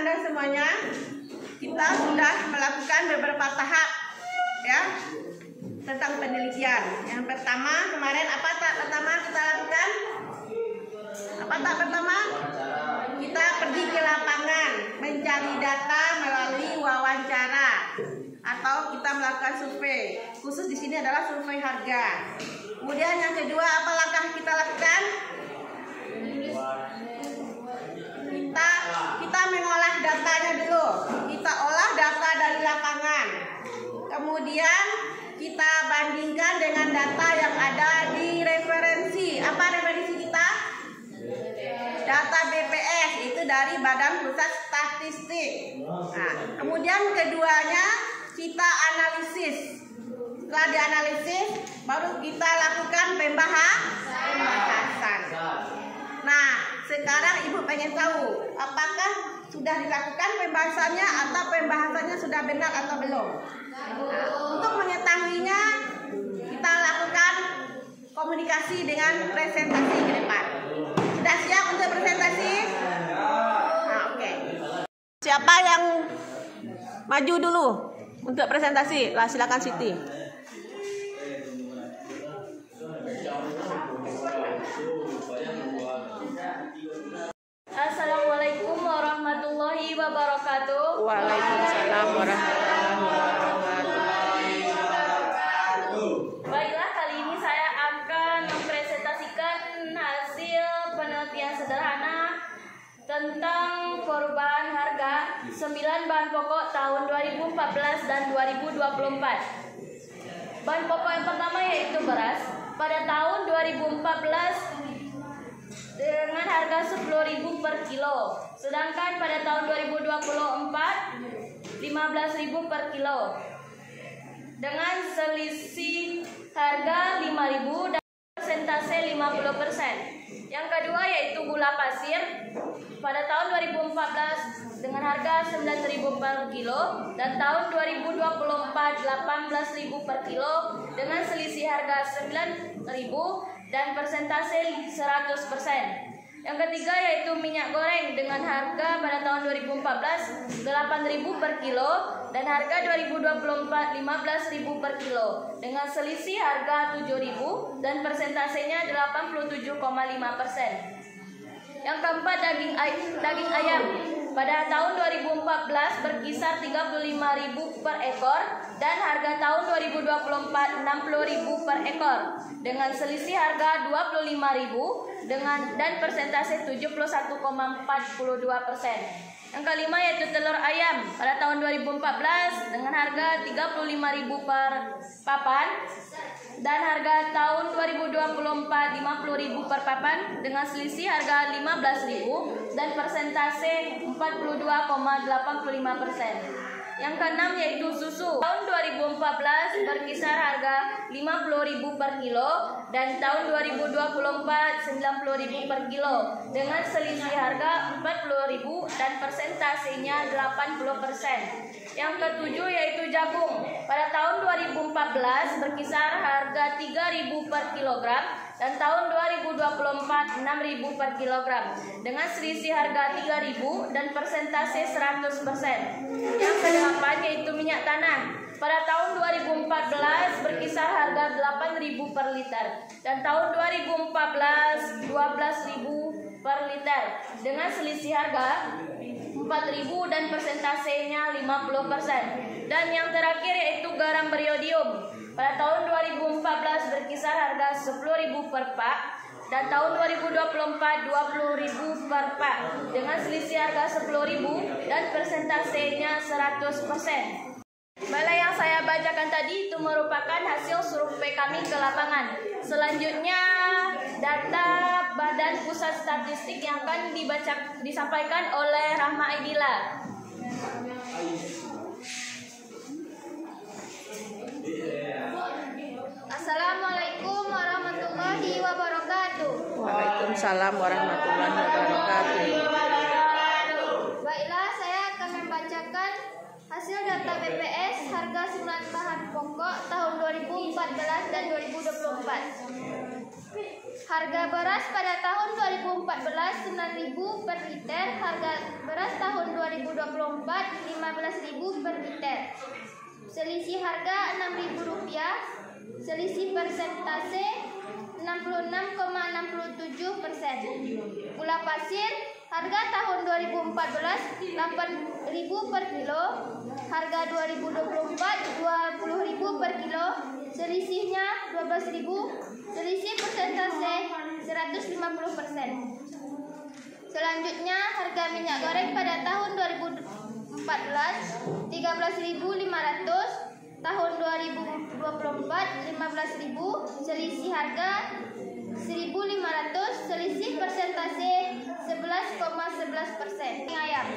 Anda semuanya, kita sudah melakukan beberapa tahap ya tentang penelitian. Yang pertama kemarin apa tahap pertama kita lakukan? Apa tahap pertama? Kita pergi ke lapangan mencari data melalui wawancara atau kita melakukan survei. Khusus di sini adalah survei harga. Kemudian yang kedua apa langkah kita lakukan? Kita mengolah datanya dulu. Kita olah data dari lapangan. Kemudian kita bandingkan dengan data yang ada di referensi. Apa referensi kita? Data BPS, itu dari Badan Pusat Statistik. Nah, kemudian keduanya kita analisis. Setelah dianalisis, baru kita lakukan pembahasan. Nah, sekarang Ibu pengen tahu apakah sudah dilakukan pembahasannya atau pembahasannya sudah benar atau belum. Nah, untuk mengetahuinya kita lakukan komunikasi dengan presentasi ke depan. Sudah siap untuk presentasi? Nah, oke. Siapa yang maju dulu untuk presentasi? Lah, silakan Siti. Assalamualaikum warahmatullahi wabarakatuh. Waalaikumsalam warahmatullahi wabarakatuh. Baiklah, kali ini saya akan mempresentasikan hasil penelitian sederhana tentang perubahan harga 9 bahan pokok tahun 2014 dan 2024. Bahan pokok yang pertama yaitu beras. Pada tahun 2014 dengan harga 10.000 per kilo, sedangkan pada tahun 2024 15.000 per kilo dengan selisih harga 5.000 dan persentase 50%. Yang kedua yaitu gula pasir. Pada tahun 2014 dengan harga 9.000 per kilo dan tahun 2024 18.000 per kilo dengan selisih harga 9.000 dan persentase 100%. Yang ketiga yaitu minyak goreng dengan harga pada tahun 2014 8.000 per kilo dan harga 2024 15.000 per kilo dengan selisih harga 7.000 dan persentasenya 87,5%. Yang keempat daging ayam. Pada tahun 2014 berkisar 35.000 per ekor dan harga tahun 2024 60.000 per ekor dengan selisih harga 25.000 dan persentase 71,42%. Yang kelima yaitu telur ayam. Pada tahun 2014 dengan harga 35.000 per papan dan harga tahun 2024 50.000 per papan dengan selisih harga 15.000 dan persentase 42,85%. Yang keenam yaitu susu. Tahun 2014 berkisar harga 50.000 per kilo dan tahun 2024 90.000 per kilo dengan selisih harga 40.000 dan persentasenya 80%. Yang ketujuh yaitu jagung. Pada tahun 2014 berkisar harga 3.000 per kilogram dan tahun 2024 6.000 per kilogram dengan selisih harga 3.000 dan persentase 100%. Yang kedelapan yaitu minyak tanah. Pada tahun 2014 berkisar harga 8.000 per liter dan tahun 2014 12.000 per liter dengan selisih harga 4.000 dan persentasenya 50%. Dan yang terakhir yaitu garam beriodium. Pada tahun 2014 berkisar harga 10.000 per pak dan tahun 2024 20.000 per pak dengan selisih harga 10.000 dan persentasenya 100%. Baiklah, yang saya bacakan tadi itu merupakan hasil survei kami ke lapangan. Selanjutnya data Badan Pusat Statistik yang akan disampaikan oleh Rahma Aidila. Assalamualaikum warahmatullahi wabarakatuh. Waalaikumsalam warahmatullahi wabarakatuh. Baiklah, saya akan membacakan hasil data BPS harga 9 bahan pokok tahun 2014 dan 2024. Harga beras pada tahun 2014 9.000 per liter, harga beras tahun 2024 15.000 per liter. Selisih harga Rp6.000. Selisih persentase 66,67%. Gula pasir harga tahun 2014 8.000 per kilo, harga 2024 20.000 per kilo, selisihnya 12.000, selisih persentase 150%. Selanjutnya harga minyak goreng pada tahun 2014 13.500, tahun 2024 15.000, selisih harga 1.500, selisih persentase 11,11%. Ayam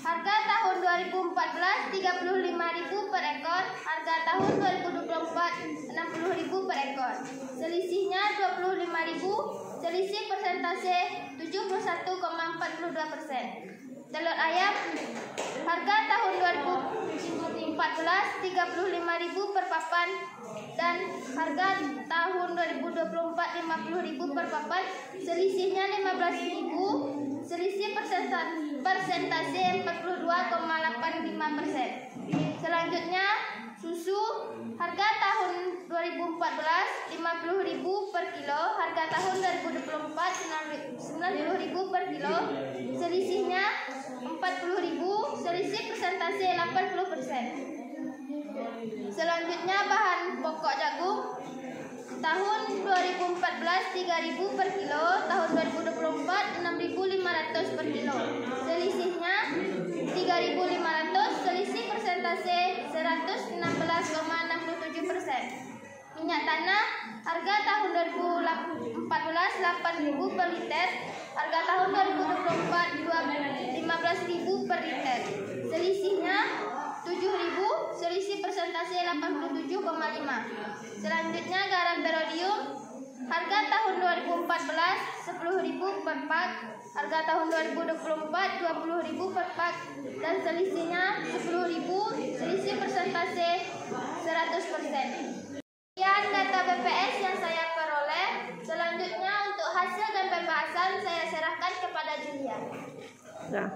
harga tahun 2014 35.000 per ekor, harga tahun 2024 60.000 per ekor, selisihnya 25.000, selisih persentase 71,42%. Telur ayam harga tahun 2014 35.000 per papan dan harga tahun 2024 50.000 per papan, selisihnya 15.000, selisih persentase 42,85%. Selanjutnya susu harga tahun 2014 50.000 per kilo, harga tahun 2024 90.000 per kilo, selisihnya 40.000, selisih persentase 80%. Selanjutnya bahan pokok jagung tahun 2014 3.000 per kilo, tahun 2024 6.500 per kilo, selisihnya 3.500, selisih persentase 116,67%. Minyak tanah harga tahun 2014 8.000 per liter, harga tahun 2024 15.000 per liter, selisihnya 7.000, selisih persentase 87,5. Selanjutnya garam berodium harga tahun 2014 10.000 per pak, harga tahun 2024 20.000 per pak dan selisihnya 10.000, selisih persentase 100%. Sekian data BPS yang saya peroleh. Selanjutnya untuk hasil dan pembahasan saya serahkan kepada Julia. Nah.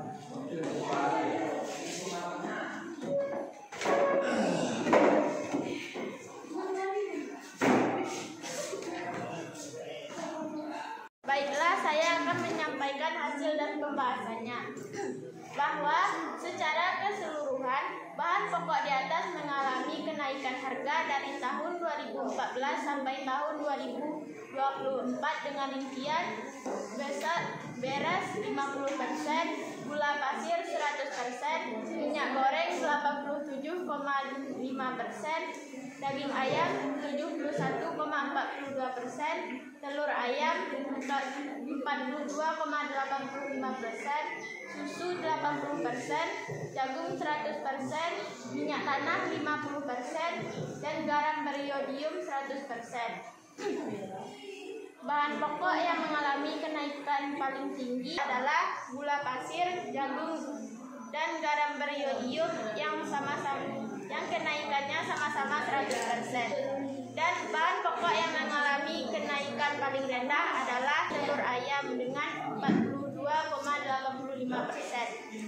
Baiklah, saya akan menyampaikan hasil dan pembahasannya. Bahwa secara keseluruhan bahan pokok di atas mengalami kenaikan harga dari tahun 2014 sampai tahun 2024 dengan rincian beras 50%, gula pasir 100%, minyak goreng 87,5%, daging ayam 71,42%, telur ayam 42,85%, susu 80%, jagung 100%, minyak tanah 50%, dan garam beriodium 100%. Bahan pokok yang mengalami kenaikan paling tinggi adalah gula pasir, jagung, dan garam beriodium yang kenaikannya sama-sama 100%. Dan bahan pokok yang mengalami kenaikan paling rendah adalah telur ayam dengan 42,85%.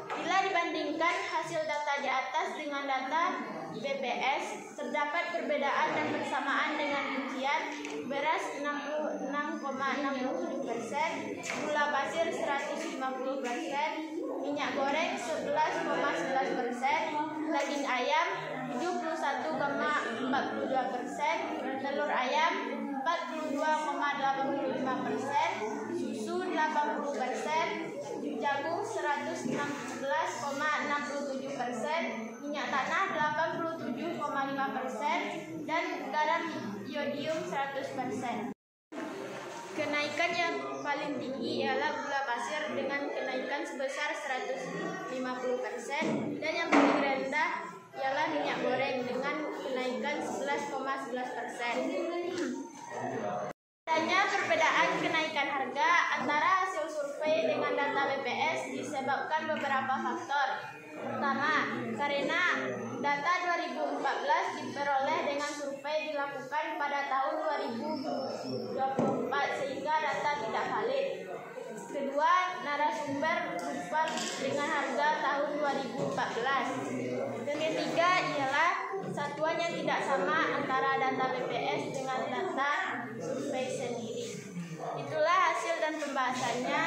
Bila dibandingkan hasil data di atas dengan data BPS, terdapat perbedaan dan persamaan dengan rincian beras 66,67%, gula pasir 150%, minyak goreng 11,11%, daging ayam 71,42%, telur ayam 42,85%, susu 80%, jagung 116,67%, minyak tanah 87,5%, dan garam iodium 100%. Kenaikan yang paling tinggi ialah gula pasir dengan kenaikan sebesar 150%, dan yang paling rendah ialah minyak goreng dengan kenaikan 11,11%. Adanya perbedaan kenaikan harga antara hasil survei dengan data BPS disebabkan beberapa faktor. Pertama, karena data 2014 diperoleh dengan survei dilakukan pada tahun 2024 sehingga data tidak valid. Kedua, narasumber lupa dengan harga tahun 2014. Yang ketiga ialah satuan yang tidak sama antara data BPS dengan data survei sendiri. Itulah hasil dan pembahasannya.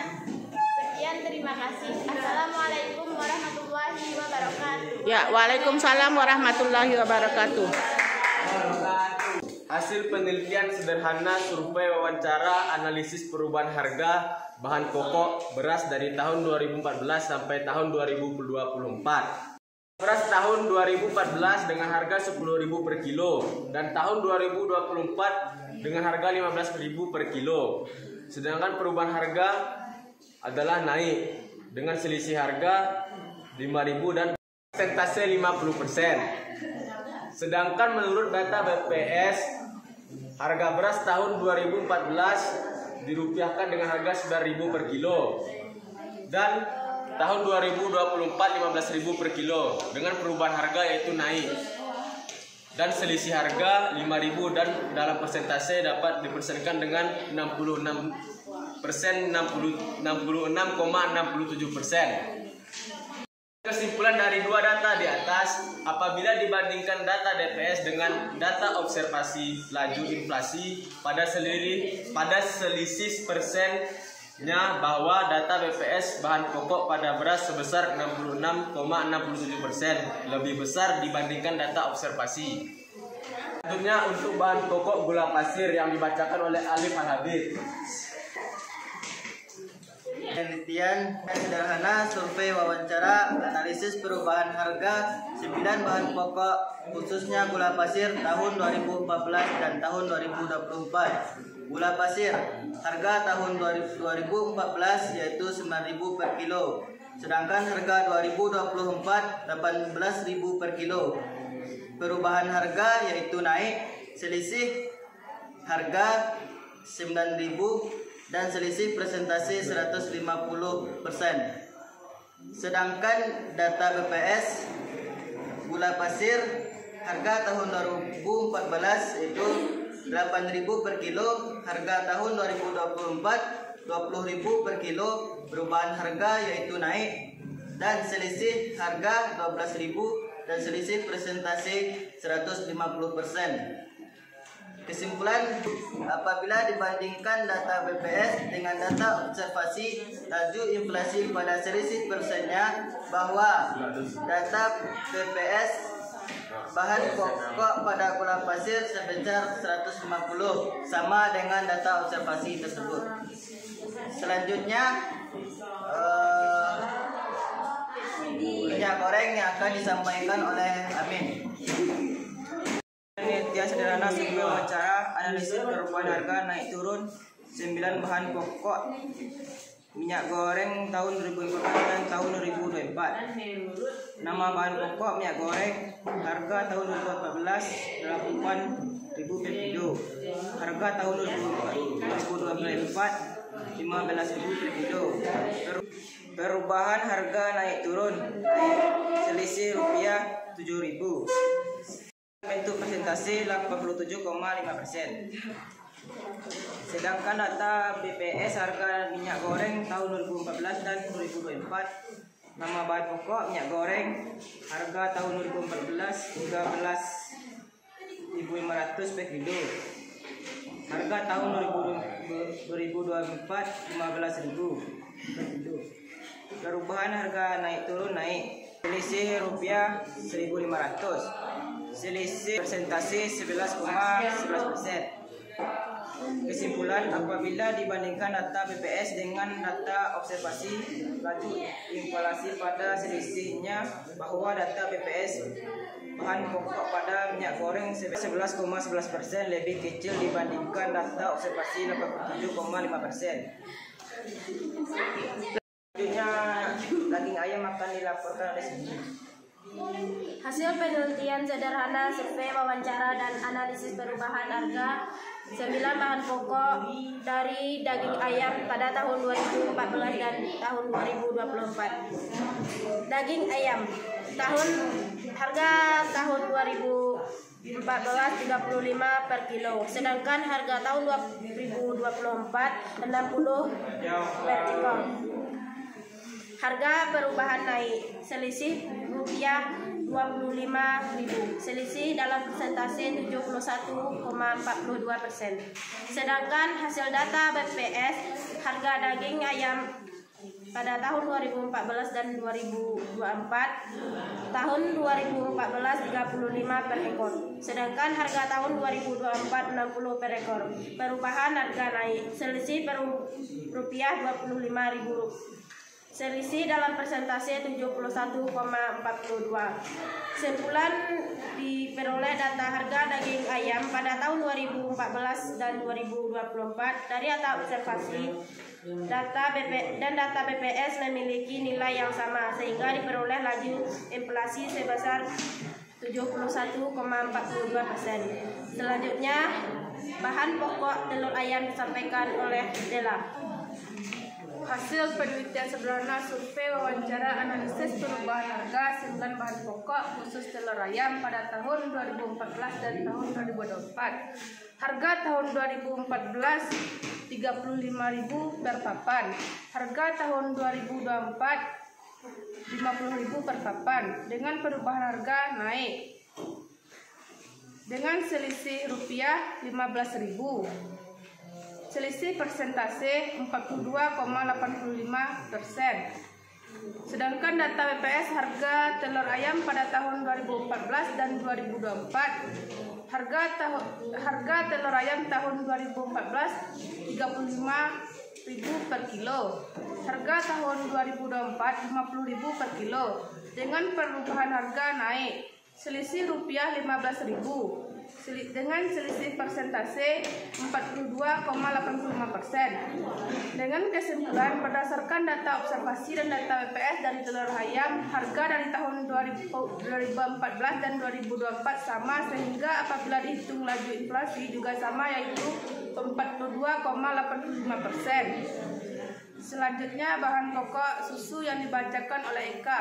Sekian, terima kasih. Assalamualaikum warahmatullahi wabarakatuh. Ya, waalaikumsalam warahmatullahi wabarakatuh. Hasil penelitian sederhana survei wawancara analisis perubahan harga bahan pokok beras dari tahun 2014 sampai tahun 2024. Beras tahun 2014 dengan harga 10.000 per kilo dan tahun 2024 dengan harga 15.000 per kilo. Sedangkan perubahan harga adalah naik dengan selisih harga 5.000 dan persentase 50%. Sedangkan menurut data BPS, harga beras tahun 2014 dirupiahkan dengan harga 9.000 per kilo dan tahun 2024 15.000 per kilo dengan perubahan harga yaitu naik dan selisih harga 5.000 dan dalam persentase dapat dipersenkan dengan 66,67%. Kesimpulan dari dua data di atas, apabila dibandingkan data DPS dengan data observasi laju inflasi pada selisih persennya bahwa data BPS bahan pokok pada beras sebesar 66,67% lebih besar dibandingkan data observasi. Selanjutnya untuk bahan pokok gula pasir yang dibacakan oleh Alif Al-Habib. Penelitian sederhana survei wawancara analisis perubahan harga 9 bahan pokok khususnya gula pasir tahun 2014 dan tahun 2024. Gula pasir harga tahun 2014 yaitu 9.000 per kilo, sedangkan harga 2024 18.000 per kilo. Perubahan harga yaitu naik, selisih harga 9.000 dan selisih presentasi 150%. Sedangkan data BPS gula pasir harga tahun 2014 itu 8.000 per kilo, harga tahun 2024 20.000 per kilo. Perubahan harga yaitu naik dan selisih harga 12.000 dan selisih presentasi 150%. Kesimpulan, apabila dibandingkan data BPS dengan data observasi laju inflasi pada selisih persennya bahwa data BPS bahan pokok pada gula pasir sebesar 150 sama dengan data observasi tersebut. Selanjutnya minyak goreng yang akan disampaikan oleh Amin. Penelitian sederhana survei wawancara analisis perubahan harga naik turun 9 bahan pokok minyak goreng tahun 2014 dan tahun 2024. Nama bahan pokok minyak goreng harga tahun 2014 8.000 per kilo, harga tahun 2024 15.000 per kilo. Perubahan harga naik turun, selisih rupiah 7.000. Bentuk presentasi 87,5%. Sedangkan data BPS harga minyak goreng tahun 2014 dan 2024. Nama bahan pokok minyak goreng harga tahun 2014 13.500 per kilo. Harga tahun 2024 15.000 per kilo. Perubahan harga naik turun naik. Selisih rupiah 1.500. Selisih presentasi 11,11%. Kesimpulan, apabila dibandingkan data BPS dengan data observasi laju inflasi pada selisihnya bahwa data BPS bahan pokok pada minyak goreng 11,11% lebih kecil dibandingkan data observasi 87,5%. Selanjutnya daging ayam akan dilaporkan oleh sini. Hasil penelitian sederhana survei wawancara dan analisis perubahan harga 9 bahan pokok dari daging ayam pada tahun 2014 dan tahun 2024. Daging ayam harga tahun 2014 35 per kilo, sedangkan harga tahun 2024 60 per kilo. Harga perubahan naik. Selisih rupiah 25.000. Selisih dalam persentase 71,42%. Sedangkan hasil data BPS harga daging ayam pada tahun 2014 dan 2024. Tahun 2014 35 per ekor. Sedangkan harga tahun 2024 60 per ekor. Perubahan harga naik. Selisih rupiah 25.000. Selisih dalam persentase 71,42. Kesimpulan diperoleh data harga daging ayam pada tahun 2014 dan 2024 dari data observasi data BPS memiliki nilai yang sama sehingga diperoleh laju inflasi sebesar 71,42%. Selanjutnya, bahan pokok telur ayam disampaikan oleh Della. Hasil penelitian sederhana survei wawancara analisis perubahan harga 9 bahan pokok khusus telur ayam pada tahun 2014 dan tahun 2024. Harga tahun 2014 35.000 per papan. Harga tahun 2024 50.000 per papan. Dengan perubahan harga naik dengan selisih rupiah 15.000. Selisih persentase 42,85%. Sedangkan data BPS harga telur ayam pada tahun 2014 dan 2024. Harga telur ayam tahun 2014 35.000 per kilo. Harga tahun 2024 50.000 per kilo. Dengan perubahan harga naik. Selisih rupiah 15.000. Dengan selisih persentase 42,85%. Dengan kesimpulan berdasarkan data observasi dan data BPS dari telur ayam, harga dari tahun 2014 dan 2024 sama sehingga apabila dihitung laju inflasi juga sama yaitu 42,85%. Selanjutnya bahan pokok susu yang dibacakan oleh Eka.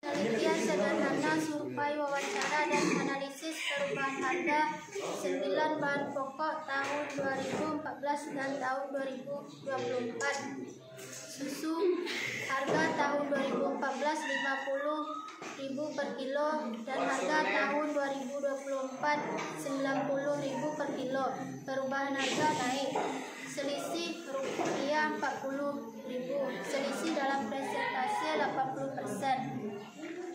Penelitian sederhana survei wawancara dan analisis perubahan harga 9 bahan pokok tahun 2014 dan tahun 2024. Susu harga tahun 2014 50.000 per kilo dan harga tahun 2024 90.000 per kilo. Perubahan harga naik. Selisih rupiah 40.000. Selisih dalam persentase 80%.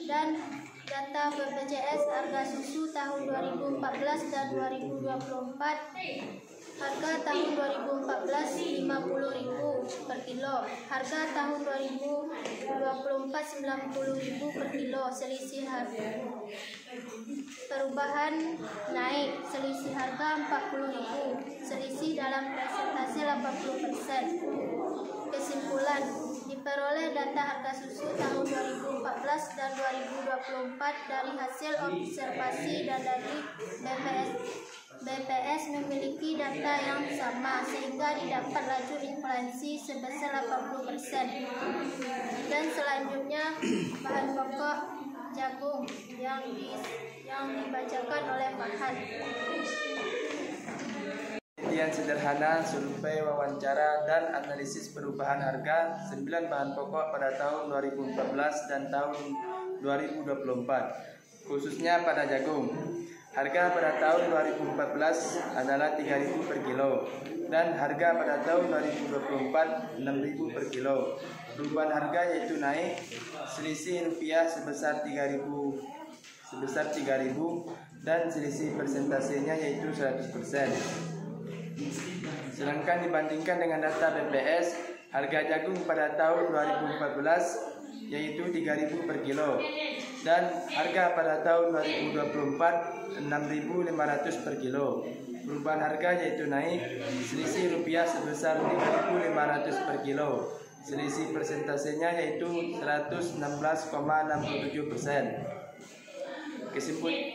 Dan data BPJS harga susu tahun 2014 dan 2024. Harga tahun 2014 50.000 per kilo. Harga tahun 2024 90.000 per kilo. Selisih harga. Perubahan naik. Selisih harga 40.000. Selisih dalam persentase 80%. Kesimpulan diperoleh data harga susu tahun 2014 dan 2024 dari hasil observasi dan dari BPS memiliki data yang sama sehingga didapat laju inflasi sebesar 80%. Dan selanjutnya bahan pokok jagung yang dibacakan oleh Farhan. Penelitian sederhana survei wawancara dan analisis perubahan harga 9 bahan pokok pada tahun 2014 dan tahun 2024 khususnya pada jagung. Harga pada tahun 2014 adalah 3.000 per kilo dan harga pada tahun 2024 6.000 per kilo. Perubahan harga yaitu naik. Selisih rupiah sebesar 3.000 dan selisih persentasenya yaitu 100%. Sedangkan dibandingkan dengan data BPS, harga jagung pada tahun 2014 yaitu 3.000 per kilo dan harga pada tahun 2024 6.500 per kilo. Perubahan harga yaitu naik. Selisih rupiah sebesar 3.500 per kilo. Selisih persentasenya yaitu 116,67%.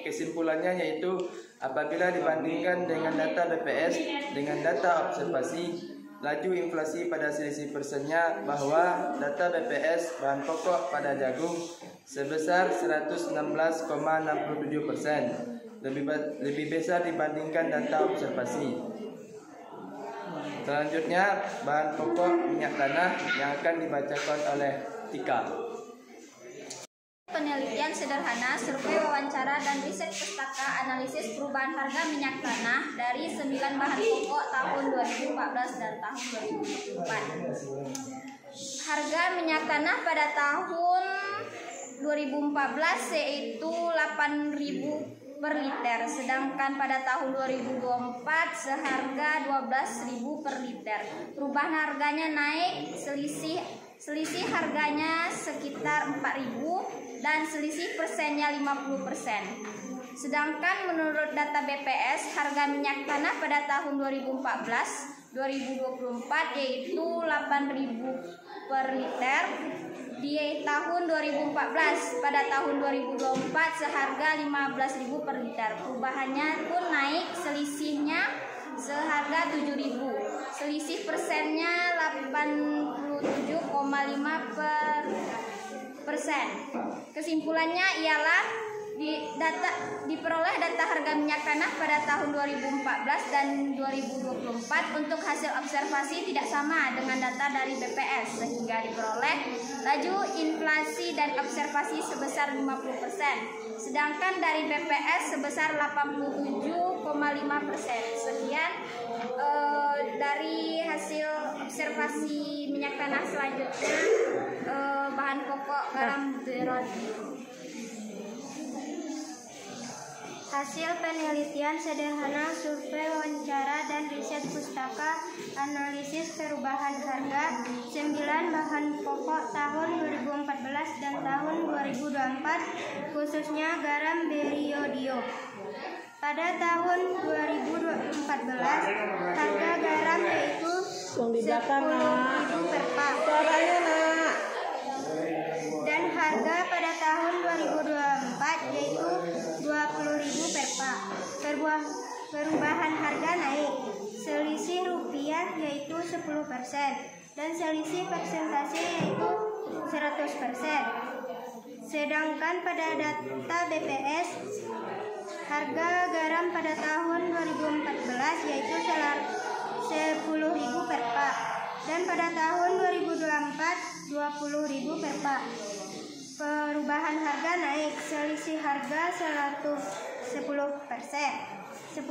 Kesimpulannya yaitu apabila dibandingkan dengan data BPS dengan data observasi laju inflasi pada selisih persennya bahwa data BPS bahan pokok pada jagung sebesar 116,67%, lebih besar dibandingkan data observasi. Selanjutnya bahan pokok minyak tanah yang akan dibacakan oleh Tika. Penelitian sederhana, survei wawancara dan riset pustaka analisis perubahan harga minyak tanah dari 9 bahan pokok tahun 2014 dan tahun 2024. Harga minyak tanah pada tahun 2014 yaitu 8.000 per liter, sedangkan pada tahun 2024 seharga 12.000 per liter. Perubahan harganya naik, selisih harganya sekitar 4.000 dan selisih persennya 50%. Sedangkan menurut data BPS, harga minyak tanah pada tahun 2014-2024 yaitu 8.000 per liter. Di tahun 2014 pada tahun 2024 seharga 15.000 per liter. Perubahannya pun naik, selisihnya seharga 7.000. Selisih persennya 87,5%. Kesimpulannya ialah diperoleh data harga minyak tanah pada tahun 2014 dan 2024 untuk hasil observasi tidak sama dengan data dari BPS, sehingga diperoleh laju inflasi dan observasi sebesar 50%, sedangkan dari BPS sebesar 87,5%. Sekian dari hasil observasi minyak tanah. Selanjutnya bahan pokok garam berodio. Hasil penelitian sederhana, survei wawancara dan riset pustaka analisis perubahan harga 9 bahan pokok tahun 2014 dan tahun 2024, khususnya garam berodio. Pada tahun 2014, harga garam yaitu 10.000 per pak. Dan harga pada tahun 2024 yaitu 20.000 per pak. Perubahan harga naik, selisih rupiah yaitu 10% dan selisih persentase yaitu 100%. Sedangkan pada data BPS, harga garam pada tahun 2014 yaitu 10.000 per pak dan pada tahun 2024 20.000 per pak. Perubahan harga naik, selisih harga 10% 10.000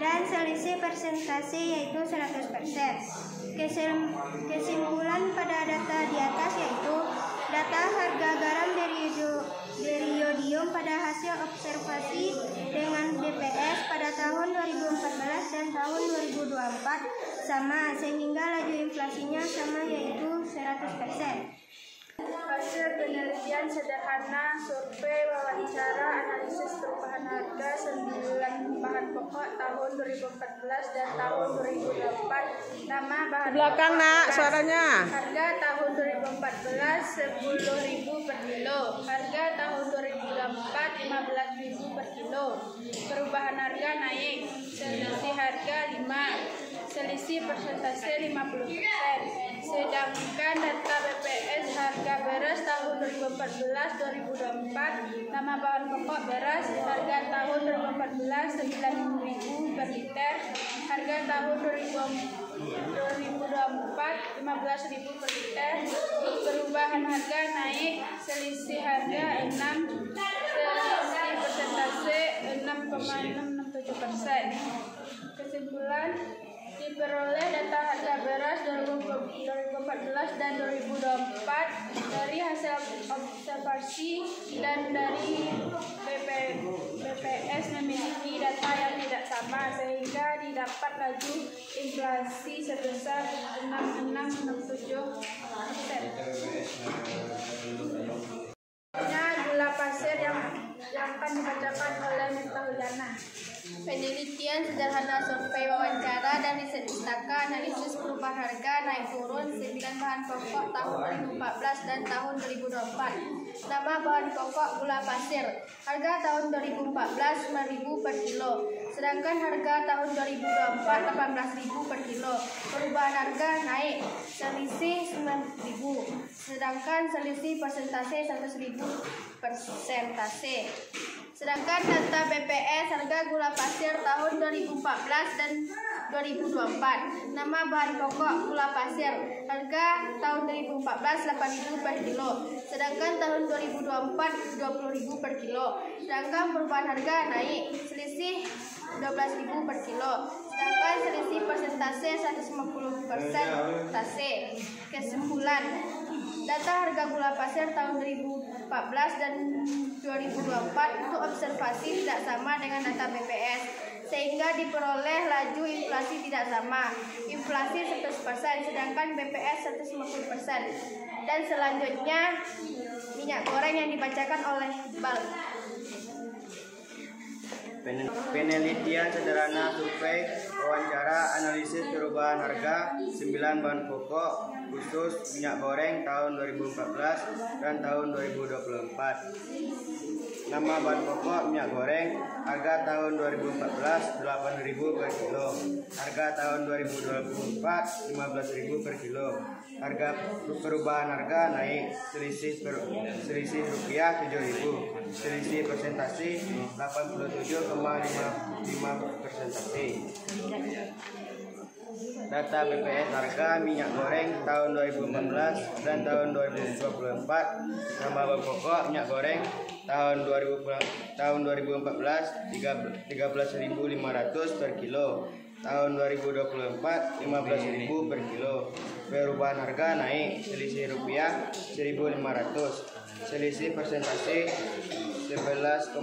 dan selisih persentase yaitu 100%. Kesimpulan pada data di atas yaitu data harga garam beriodium pada hasil observasi dengan BPS pada tahun 2014 dan tahun 2024 sama, sehingga laju inflasinya sama yaitu 100%. Hasil penelitian sederhana, survei wawancara analisis perubahan harga 9 bahan pokok tahun 2014 dan tahun 2024. Nama bahan Belakang pokok nak beras. suaranya. Harga tahun 2014 10.000 per kilo. Harga tahun 2024 15.000 per kilo. Perubahan harga naik, selisih harga 5, selisih persentase 50%. Sedangkan data BPS harga beras tahun 2014-2024, nama bahan pokok beras, harga tahun 2014 9.000 per liter, harga tahun 2024 15.000 per liter. Perubahan harga naik, selisih harga 6, selisih persentase 6,667%. Kesimpulan, diperoleh data harga beras 2014 dan 2024 dari hasil observasi dan dari BPS memiliki data yang tidak sama, sehingga didapat laju inflasi sebesar 6,667%. Gula pasir yang akan dibacakan oleh Metahuliana. Penelitian sederhana, survei wawancara dan riset pustaka analisis perubahan harga naik turun 9 bahan pokok tahun 2014 dan tahun 2024. Nama bahan pokok gula pasir. Harga tahun 2014 5.000 per kilo, sedangkan harga tahun 2024 18.000 per kilo. Perubahan harga naik, selisih 9.000, sedangkan selisih persentase 100.000 persentase. Sedangkan data BPS harga gula pasir tahun 2014 dan 2024. Nama bahan pokok gula pasir. Harga tahun 2014 8.000 per kilo. Sedangkan tahun 2024 20.000 per kilo. Sedangkan perubahan harga naik selisih 12.000 per kilo. Sedangkan selisih persentase 150% persentase. Kesimpulan, data harga gula pasir tahun 2014 dan 2024 untuk observasi tidak sama dengan data BPS, sehingga diperoleh laju inflasi tidak sama. Inflasi 100%, sedangkan BPS 150%. Dan selanjutnya minyak goreng yang dibacakan oleh Iqbal. Penelitian sederhana survei wawancara analisis perubahan harga 9 bahan pokok khusus minyak goreng tahun 2014 dan tahun 2024. Nama bahan pokok minyak goreng, harga tahun 2014 8.000 per kilo, harga tahun 2024 15.000 per kilo. Harga perubahan harga naik selisih rupiah 7.000, selisih persentase 87,55%. Data BPS harga minyak goreng tahun 2014 dan tahun 2024. Nama bahan pokok minyak goreng tahun 2014 13.500 per kilo, tahun 2024 15.000 per kilo. Perubahan harga naik selisih rupiah 1.500, selisih persentase 11,9%.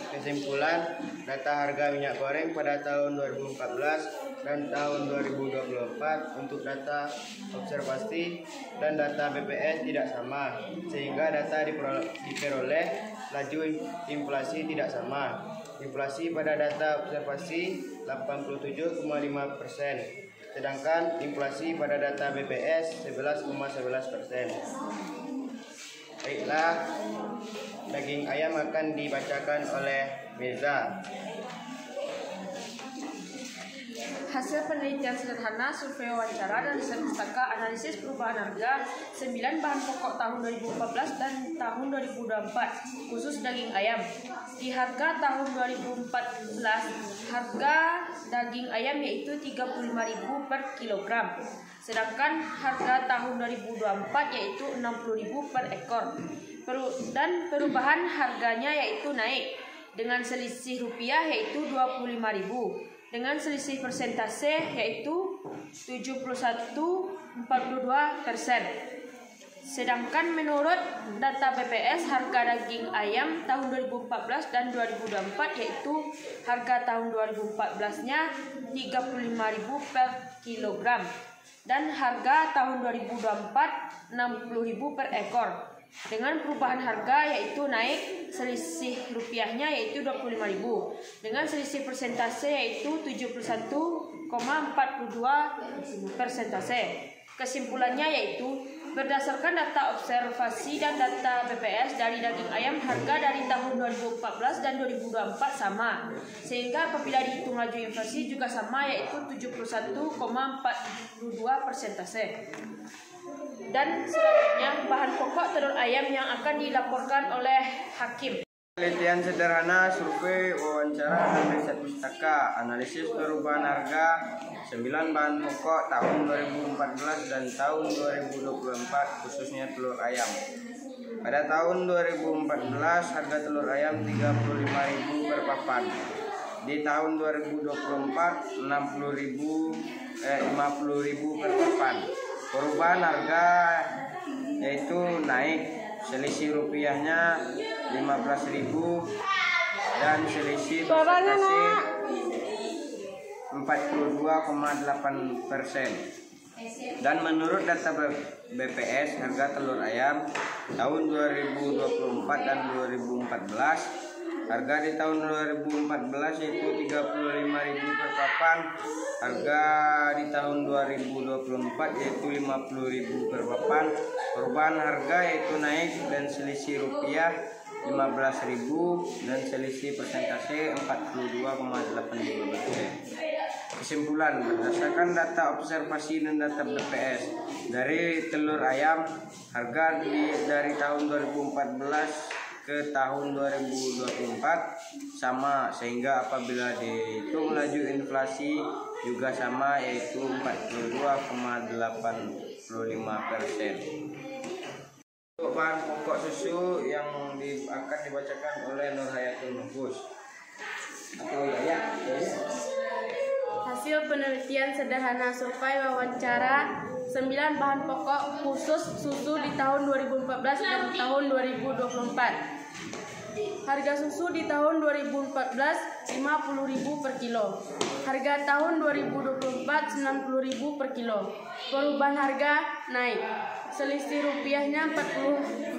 Kesimpulan, data harga minyak goreng pada tahun 2014 dan tahun 2024 untuk data observasi dan data BPS tidak sama, sehingga data diperoleh laju inflasi tidak sama. Inflasi pada data observasi 87,5%, sedangkan inflasi pada data BPS 11,11%. Baiklah, daging ayam akan dibacakan oleh Meza. Hasil penelitian sederhana survei wawancara dan riset pustaka analisis perubahan harga 9 bahan pokok tahun 2014 dan tahun 2024 khusus daging ayam. Di harga tahun 2014 harga daging ayam yaitu 35.000 per kilogram. Sedangkan harga tahun 2024 yaitu 60.000 per ekor. Dan perubahan harganya yaitu naik dengan selisih rupiah yaitu 25.000. Dengan selisih persentase yaitu 71,42%. Sedangkan menurut data BPS harga daging ayam tahun 2014 dan 2024 yaitu harga tahun 2014-nya 35.000 per kilogram dan harga tahun 2024 60.000 per ekor. Dengan perubahan harga yaitu naik selisih rupiahnya yaitu 25.000 dengan selisih persentase yaitu 71,42%. Kesimpulannya yaitu berdasarkan data observasi dan data BPS dari daging ayam harga dari tahun 2014 dan 2024 sama, sehingga apabila dihitung laju inflasi juga sama yaitu 71,42%. Dan selanjutnya bahan pokok telur ayam yang akan dilaporkan oleh Hakim. Penelitian sederhana survei wawancara dan riset pustaka analisis perubahan harga 9 bahan pokok tahun 2014 dan tahun 2024 khususnya telur ayam. Pada tahun 2014 harga telur ayam 35.000 per papan. Di tahun 2024 50.000 per papan. Perubahan harga yaitu naik selisih rupiahnya 15.000 dan selisih persentase 42,8%. Dan menurut data BPS harga telur ayam tahun 2024 dan 2014 harga di tahun 2014 yaitu 35.000 per papan, harga di tahun 2024 yaitu 50.000 per papan. Perubahan harga yaitu naik dan selisih rupiah 15.000 dan selisih persentase 42,85%. Kesimpulan, berdasarkan data observasi dan data BPS dari telur ayam harga dari tahun 2014 ke tahun 2024 sama, sehingga apabila dihitung laju inflasi juga sama, yaitu 42,85%. Untuk bahan pokok susu yang akan dibacakan oleh Nur Hayatul Nufus atau Yaya. Hasil penelitian sederhana survei wawancara 9 bahan pokok khusus susu di tahun 2014 dan tahun 2024. Harga susu di tahun 2014 50.000 per kilo. Harga tahun 2024 90.000 per kilo. Perubahan harga naik. Selisih rupiahnya 40.000.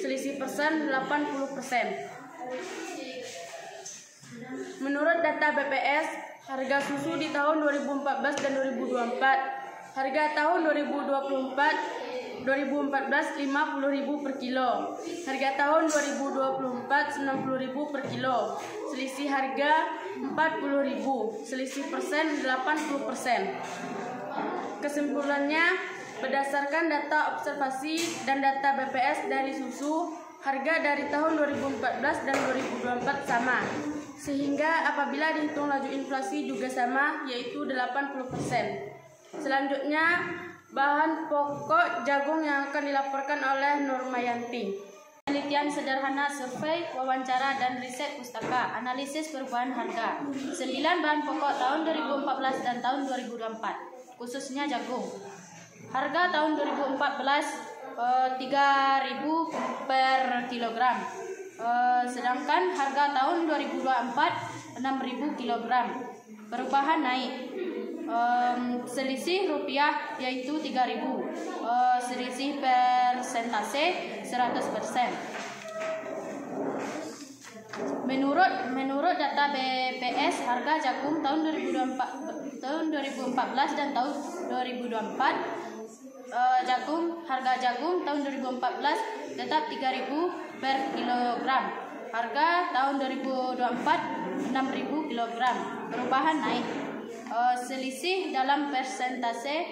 Selisih persen 80%. Menurut data BPS, harga susu di tahun 2014 dan 2024. Harga tahun 2014 50.000 per kilo. Harga tahun 2024 90.000 per kilo. Selisih harga 40.000. Selisih persen 80%. Kesimpulannya, berdasarkan data observasi dan data BPS dari susu, harga dari tahun 2014 dan 2024 sama. Sehingga apabila dihitung laju inflasi juga sama, yaitu 80%. Selanjutnya, bahan pokok jagung yang akan dilaporkan oleh Nurmayanti. Penelitian sederhana survei, wawancara, dan riset pustaka, analisis perubahan harga. 9 bahan pokok tahun 2014 dan tahun 2024, khususnya jagung. Harga tahun 2014 3.000 per kilogram. Sedangkan harga tahun 2024 6.000 kilogram. Perubahan naik. Selisih rupiah yaitu 3.000. Selisih persentase 100%. Menurut data BPS, harga jagung tahun 2014 dan tahun 2024, harga jagung tahun 2014 tetap 3.000 per kilogram. Harga tahun 2024 6.000 kilogram. Perubahan naik. Selisih dalam persentase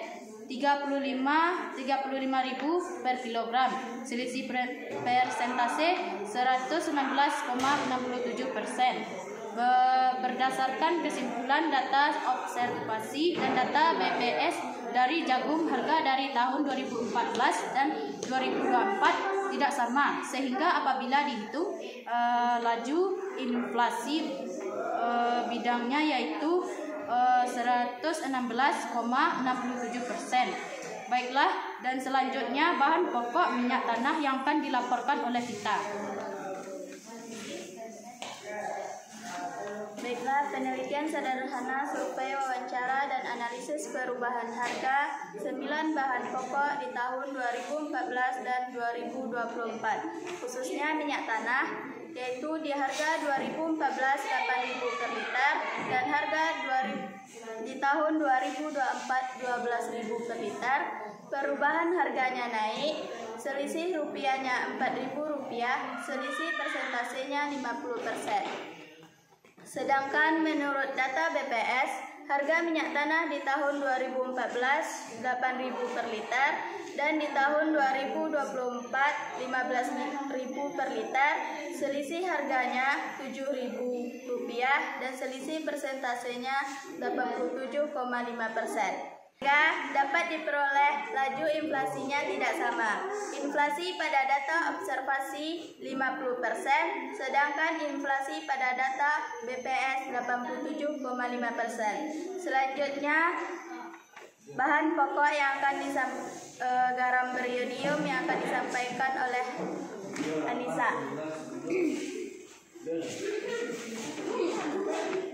35.000 per kilogram. Selisih persentase 119,67%. Berdasarkan kesimpulan data observasi dan data BPS dari jagung, harga dari tahun 2014 dan 2024 tidak sama, sehingga apabila dihitung laju inflasi bidangnya yaitu 116,67%. Baiklah, dan selanjutnya bahan pokok minyak tanah yang akan dilaporkan oleh kita. Baiklah, penelitian sederhana survei wawancara dan analisis perubahan harga 9 bahan pokok di tahun 2014 dan 2024, khususnya minyak tanah, yaitu di harga 2014 8.000 per liter dan harga di tahun 2024 12.000 per liter. Perubahan harganya naik, selisih rupiahnya Rp4.000, selisih persentasenya 50%. Sedangkan menurut data BPS, harga minyak tanah di tahun 2014 8.000 per liter dan di tahun 2024 15.000 per liter. Selisih harganya Rp7.000 dan selisih persentasenya 87,5%. Dapat diperoleh laju inflasinya tidak sama. Inflasi pada data observasi 50%, sedangkan inflasi pada data BPS 87,5%. Selanjutnya, bahan pokok yang akan garam beriodium yang akan disampaikan oleh Anissa.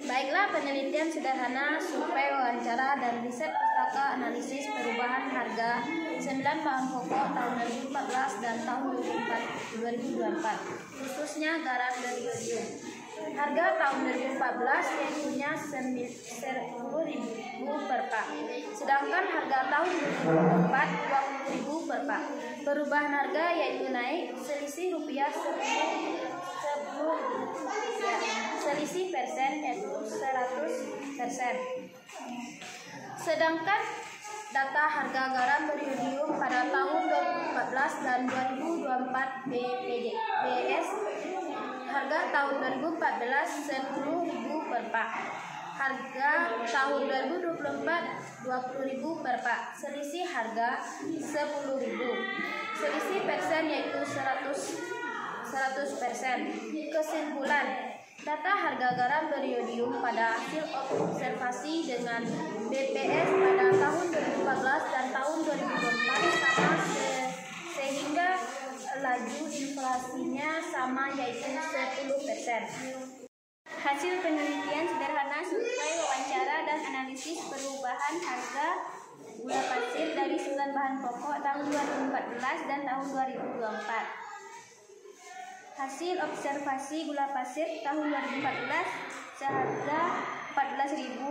Baiklah, penelitian sederhana, survei, wawancara, dan riset pustaka analisis perubahan harga 9 bahan pokok tahun 2014 dan tahun 2024, khususnya garam beriodium. Harga tahun 2014 yaitunya 10.000 per pak, sedangkan harga tahun 2024 20.000 per pak. Perubahan harga yaitu naik, selisih rupiah 10 selisih persen yaitu 100%. Sedangkan data harga garam beriodium pada tahun 2014 dan 2024 BPS harga tahun 2014 10.000 per pak. Harga tahun 2024 20.000 per pak. Selisih harga 10.000. Selisih persen yaitu 100%. Kesimpulan, data harga garam beriodium pada hasil observasi dengan BPS pada tahun 2014 dan tahun 2024 sama sehingga laju inflasinya sama yaitu 10%. Hasil penelitian sederhana survei wawancara dan analisis perubahan harga gula pasir dari 9 bahan pokok tahun 2014 dan tahun 2024. Hasil observasi gula pasir tahun 2014 seharga 14.000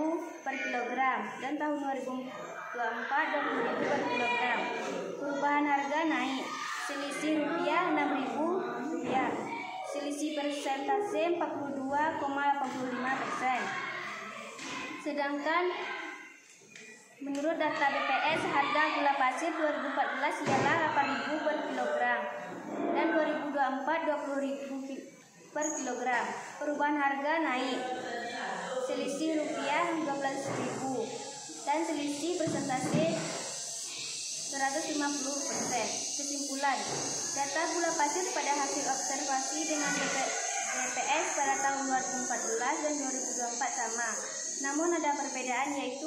per kilogram dan tahun 2024 20.000 per kilogram. Perubahan harga naik. Selisih rupiah 6.000 rupiah. Selisih persentase 42,85%. Sedangkan menurut data BPS harga gula pasir 2014 ialah 8.000 per kilogram dan 2024 20.000 per kilogram. Perubahan harga naik. Selisih rupiah 12.000 dan selisih persentase 150%. Kesimpulan, data gula pasir pada hasil observasi dengan BPS pada tahun 2014 dan 2024 sama. Namun ada perbedaan yaitu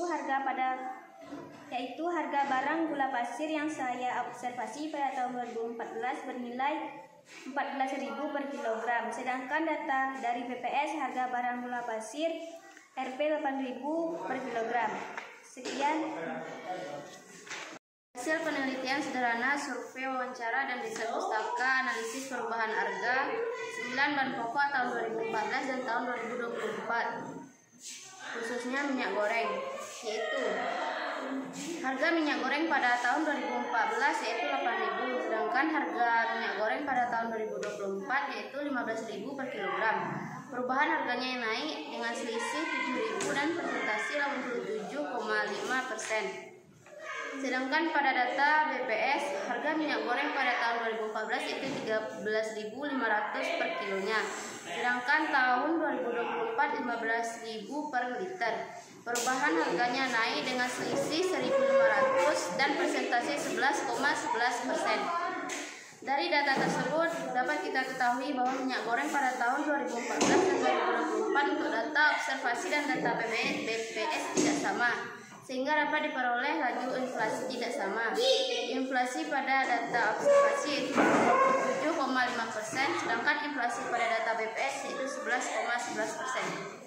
harga barang gula pasir yang saya observasi pada tahun 2014 bernilai 14.000 per kilogram. Sedangkan data dari BPS harga barang gula pasir Rp 8.000 per kilogram. Sekian hasil penelitian sederhana, survei wawancara dan riset pustaka analisis perubahan harga 9 bahan pokok tahun 2014 dan tahun 2024 khususnya minyak goreng, yaitu harga minyak goreng pada tahun 2014 yaitu 8.000, sedangkan harga minyak goreng pada tahun 2024 yaitu 15.000 per kilogram. Perubahan harganya yang naik dengan selisih 7.000 dan persentase 87,5%. Sedangkan pada data BPS, harga minyak goreng pada tahun 2014 itu 13.500 per kilonya. Sedangkan tahun 2024 15.000 per liter. Perubahan harganya naik dengan selisih 1.500 dan persentase 11,11%. Dari data tersebut dapat kita ketahui bahwa minyak goreng pada tahun 2014 dan 2024 untuk data observasi dan data BPS tidak sama, sehingga dapat diperoleh laju inflasi tidak sama. Inflasi pada data observasi itu 7,5%, sedangkan inflasi pada data BPS itu 11,11%.